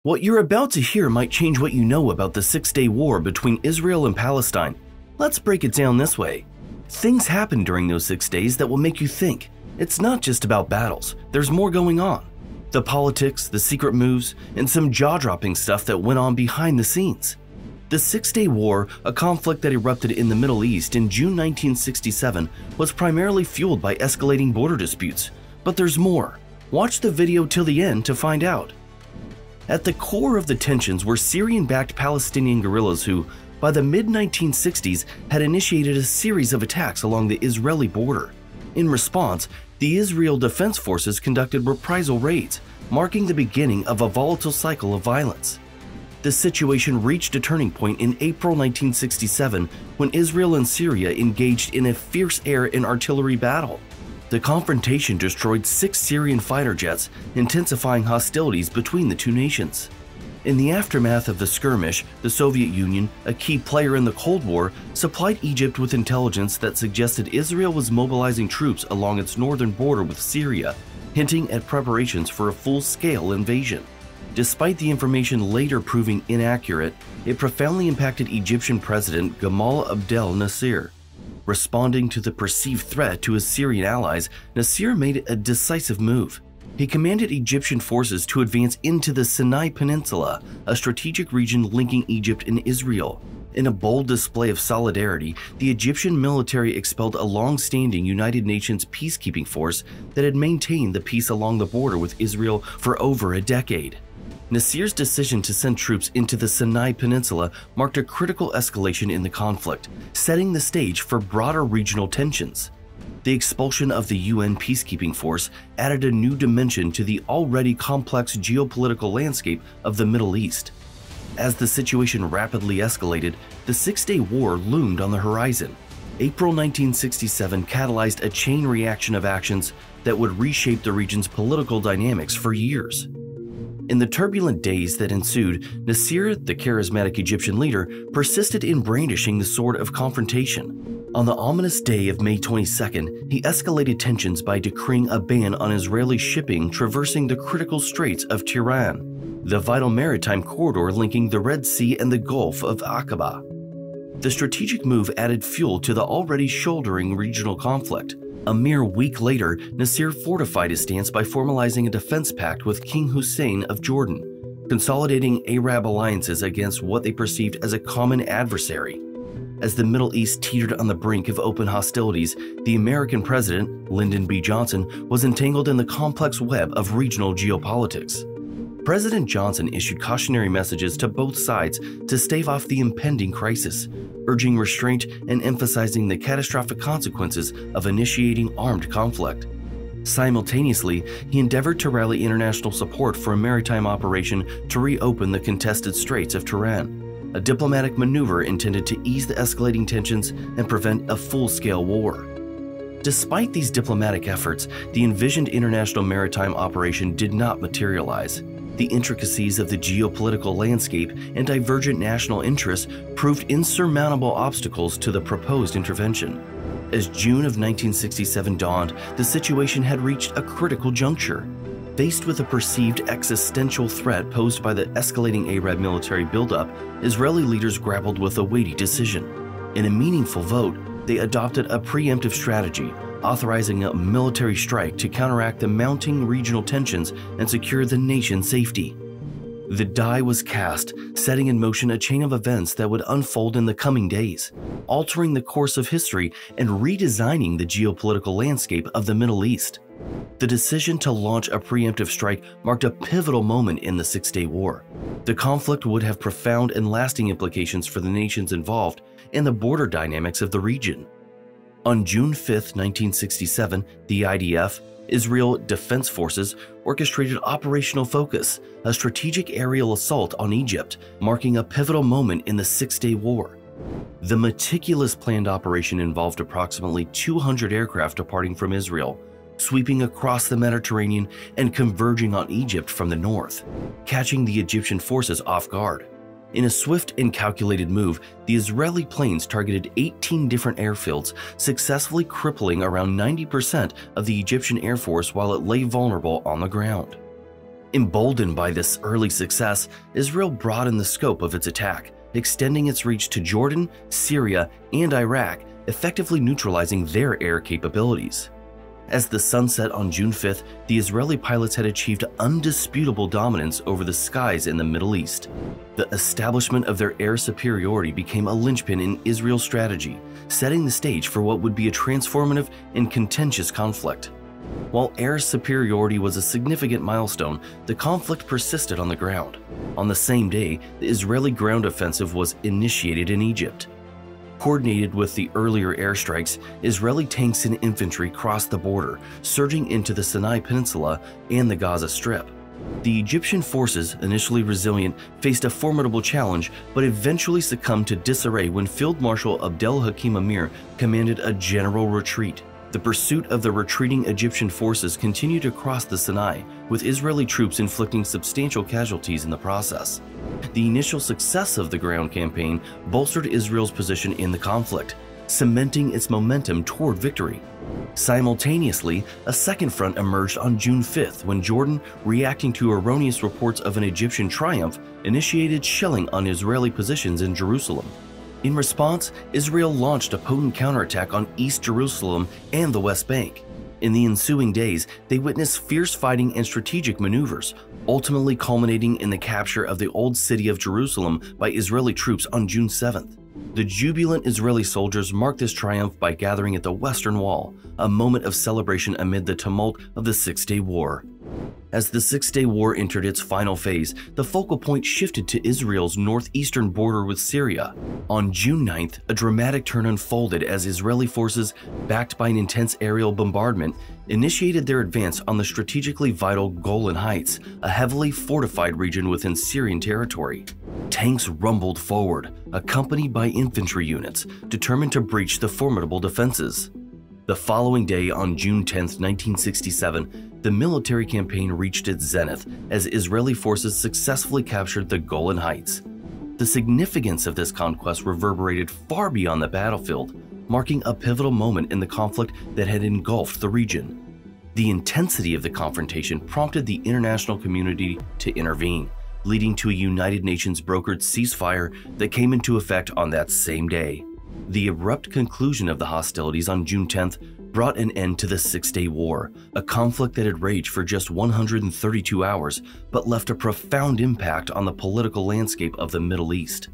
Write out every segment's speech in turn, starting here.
What you're about to hear might change what you know about the Six-Day War between Israel and Palestine. Let's break it down this way. Things happened during those 6 days that will make you think. It's not just about battles, there's more going on. The politics, the secret moves, and some jaw-dropping stuff that went on behind the scenes. The Six-Day War, a conflict that erupted in the Middle East in June 1967, was primarily fueled by escalating border disputes. But there's more. Watch the video till the end to find out. At the core of the tensions were Syrian-backed Palestinian guerrillas who, by the mid-1960s, had initiated a series of attacks along the Israeli border. In response, the Israel Defense Forces conducted reprisal raids, marking the beginning of a volatile cycle of violence. The situation reached a turning point in April 1967 when Israel and Syria engaged in a fierce air and artillery battle. The confrontation destroyed 6 Syrian fighter jets, intensifying hostilities between the two nations. In the aftermath of the skirmish, the Soviet Union, a key player in the Cold War, supplied Egypt with intelligence that suggested Israel was mobilizing troops along its northern border with Syria, hinting at preparations for a full-scale invasion. Despite the information later proving inaccurate, it profoundly impacted Egyptian President Gamal Abdel Nasser. Responding to the perceived threat to his Syrian allies, Nasser made a decisive move. He commanded Egyptian forces to advance into the Sinai Peninsula, a strategic region linking Egypt and Israel. In a bold display of solidarity, the Egyptian military expelled a long-standing United Nations peacekeeping force that had maintained the peace along the border with Israel for over a decade. Nasser's decision to send troops into the Sinai Peninsula marked a critical escalation in the conflict, setting the stage for broader regional tensions. The expulsion of the UN peacekeeping force added a new dimension to the already complex geopolitical landscape of the Middle East. As the situation rapidly escalated, the Six-Day War loomed on the horizon. April 1967 catalyzed a chain reaction of actions that would reshape the region's political dynamics for years. In the turbulent days that ensued, Nasser, the charismatic Egyptian leader, persisted in brandishing the sword of confrontation. On the ominous day of May 22nd, he escalated tensions by decreeing a ban on Israeli shipping traversing the critical Straits of Tiran, the vital maritime corridor linking the Red Sea and the Gulf of Aqaba. The strategic move added fuel to the already shouldering regional conflict. A mere week later, Nasser fortified his stance by formalizing a defense pact with King Hussein of Jordan, consolidating Arab alliances against what they perceived as a common adversary. As the Middle East teetered on the brink of open hostilities, the American president, Lyndon B. Johnson, was entangled in the complex web of regional geopolitics. President Johnson issued cautionary messages to both sides to stave off the impending crisis, urging restraint and emphasizing the catastrophic consequences of initiating armed conflict. Simultaneously, he endeavored to rally international support for a maritime operation to reopen the contested Straits of Tiran, a diplomatic maneuver intended to ease the escalating tensions and prevent a full-scale war. Despite these diplomatic efforts, the envisioned international maritime operation did not materialize. The intricacies of the geopolitical landscape and divergent national interests proved insurmountable obstacles to the proposed intervention. As June of 1967 dawned, the situation had reached a critical juncture. Faced with a perceived existential threat posed by the escalating Arab military buildup, Israeli leaders grappled with a weighty decision. In a meaningful vote, they adopted a preemptive strategy, authorizing a military strike to counteract the mounting regional tensions and secure the nation's safety. The die was cast, setting in motion a chain of events that would unfold in the coming days, altering the course of history and redesigning the geopolitical landscape of the Middle East. The decision to launch a preemptive strike marked a pivotal moment in the Six-Day War. The conflict would have profound and lasting implications for the nations involved and the border dynamics of the region. On June 5, 1967, the IDF, Israel Defense Forces, orchestrated Operational Focus, a strategic aerial assault on Egypt, marking a pivotal moment in the Six-Day War. The meticulous planned operation involved approximately 200 aircraft departing from Israel, sweeping across the Mediterranean and converging on Egypt from the north, catching the Egyptian forces off guard. In a swift and calculated move, the Israeli planes targeted 18 different airfields, successfully crippling around 90% of the Egyptian Air Force while it lay vulnerable on the ground. Emboldened by this early success, Israel broadened the scope of its attack, extending its reach to Jordan, Syria, and Iraq, effectively neutralizing their air capabilities. As the sun set on June 5th, the Israeli pilots had achieved undisputable dominance over the skies in the Middle East. The establishment of their air superiority became a linchpin in Israel's strategy, setting the stage for what would be a transformative and contentious conflict. While air superiority was a significant milestone, the conflict persisted on the ground. On the same day, the Israeli ground offensive was initiated in Egypt. Coordinated with the earlier airstrikes, Israeli tanks and infantry crossed the border, surging into the Sinai Peninsula and the Gaza Strip. The Egyptian forces, initially resilient, faced a formidable challenge, but eventually succumbed to disarray when Field Marshal Abdel Hakim Amir commanded a general retreat. The pursuit of the retreating Egyptian forces continued across the Sinai, with Israeli troops inflicting substantial casualties in the process. The initial success of the ground campaign bolstered Israel's position in the conflict, cementing its momentum toward victory. Simultaneously, a second front emerged on June 5th when Jordan, reacting to erroneous reports of an Egyptian triumph, initiated shelling on Israeli positions in Jerusalem. In response, Israel launched a potent counterattack on East Jerusalem and the West Bank. In the ensuing days, they witnessed fierce fighting and strategic maneuvers, ultimately culminating in the capture of the Old City of Jerusalem by Israeli troops on June 7th. The jubilant Israeli soldiers marked this triumph by gathering at the Western Wall, a moment of celebration amid the tumult of the Six-Day War. As the Six-Day War entered its final phase, the focal point shifted to Israel's northeastern border with Syria. On June 9th, a dramatic turn unfolded as Israeli forces, backed by an intense aerial bombardment, initiated their advance on the strategically vital Golan Heights, a heavily fortified region within Syrian territory. Tanks rumbled forward, accompanied by infantry units, determined to breach the formidable defenses. The following day, on June 10, 1967, the military campaign reached its zenith as Israeli forces successfully captured the Golan Heights. The significance of this conquest reverberated far beyond the battlefield, marking a pivotal moment in the conflict that had engulfed the region. The intensity of the confrontation prompted the international community to intervene, leading to a United Nations brokered ceasefire that came into effect on that same day. The abrupt conclusion of the hostilities on June 10th brought an end to the Six-Day War, a conflict that had raged for just 132 hours but left a profound impact on the political landscape of the Middle East.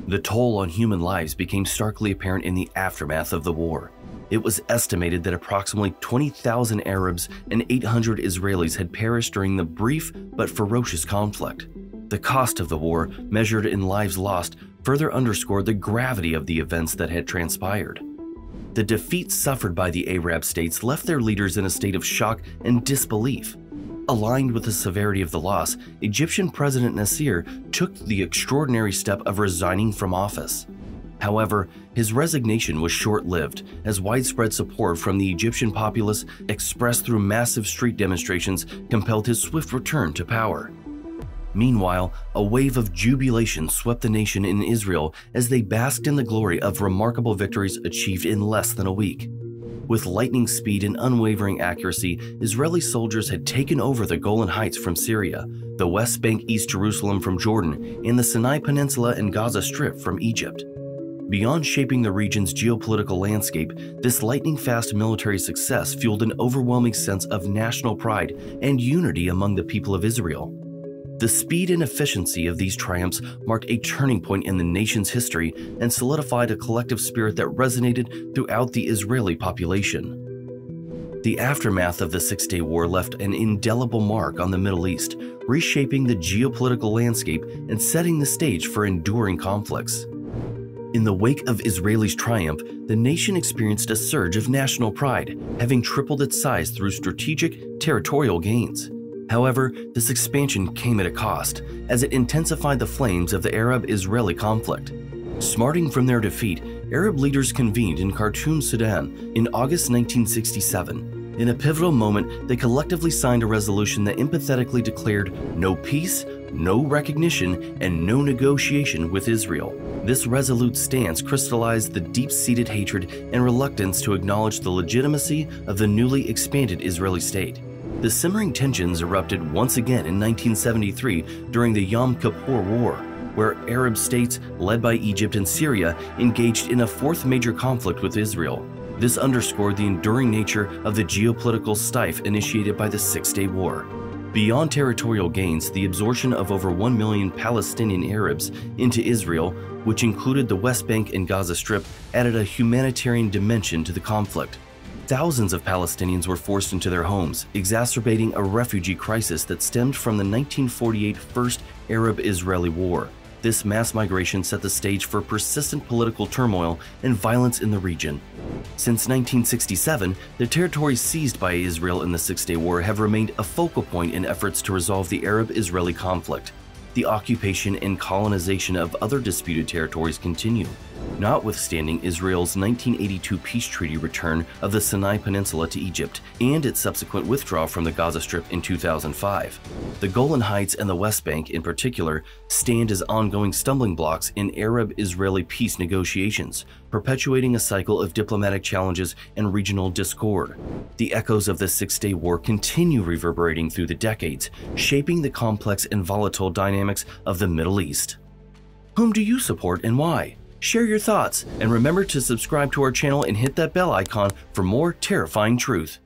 The toll on human lives became starkly apparent in the aftermath of the war. It was estimated that approximately 20,000 Arabs and 800 Israelis had perished during the brief but ferocious conflict. The cost of the war, measured in lives lost, further underscored the gravity of the events that had transpired. The defeat suffered by the Arab states left their leaders in a state of shock and disbelief. Aligned with the severity of the loss, Egyptian President Nasser took the extraordinary step of resigning from office. However, his resignation was short-lived, as widespread support from the Egyptian populace, expressed through massive street demonstrations, compelled his swift return to power. Meanwhile, a wave of jubilation swept the nation in Israel as they basked in the glory of remarkable victories achieved in less than a week. With lightning speed and unwavering accuracy, Israeli soldiers had taken over the Golan Heights from Syria, the West Bank, East Jerusalem from Jordan, and the Sinai Peninsula and Gaza Strip from Egypt. Beyond shaping the region's geopolitical landscape, this lightning-fast military success fueled an overwhelming sense of national pride and unity among the people of Israel. The speed and efficiency of these triumphs marked a turning point in the nation's history and solidified a collective spirit that resonated throughout the Israeli population. The aftermath of the Six-Day War left an indelible mark on the Middle East, reshaping the geopolitical landscape and setting the stage for enduring conflicts. In the wake of Israel's triumph, the nation experienced a surge of national pride, having tripled its size through strategic territorial gains. However, this expansion came at a cost, as it intensified the flames of the Arab-Israeli conflict. Smarting from their defeat, Arab leaders convened in Khartoum, Sudan, in August 1967. In a pivotal moment, they collectively signed a resolution that empathetically declared no peace, no recognition, and no negotiation with Israel. This resolute stance crystallized the deep-seated hatred and reluctance to acknowledge the legitimacy of the newly expanded Israeli state. The simmering tensions erupted once again in 1973 during the Yom Kippur War, where Arab states, led by Egypt and Syria, engaged in a fourth major conflict with Israel. This underscored the enduring nature of the geopolitical strife initiated by the Six-Day War. Beyond territorial gains, the absorption of over 1 million Palestinian Arabs into Israel, which included the West Bank and Gaza Strip, added a humanitarian dimension to the conflict. Thousands of Palestinians were forced into their homes, exacerbating a refugee crisis that stemmed from the 1948 First Arab-Israeli War. This mass migration set the stage for persistent political turmoil and violence in the region. Since 1967, the territories seized by Israel in the Six-Day War have remained a focal point in efforts to resolve the Arab-Israeli conflict. The occupation and colonization of other disputed territories continue, notwithstanding Israel's 1982 peace treaty return of the Sinai Peninsula to Egypt and its subsequent withdrawal from the Gaza Strip in 2005. The Golan Heights and the West Bank, in particular, stand as ongoing stumbling blocks in Arab-Israeli peace negotiations, perpetuating a cycle of diplomatic challenges and regional discord. The echoes of the Six-Day War continue reverberating through the decades, shaping the complex and volatile dynamics of the Middle East. Whom do you support and why? Share your thoughts, and remember to subscribe to our channel and hit that bell icon for more terrifying truth.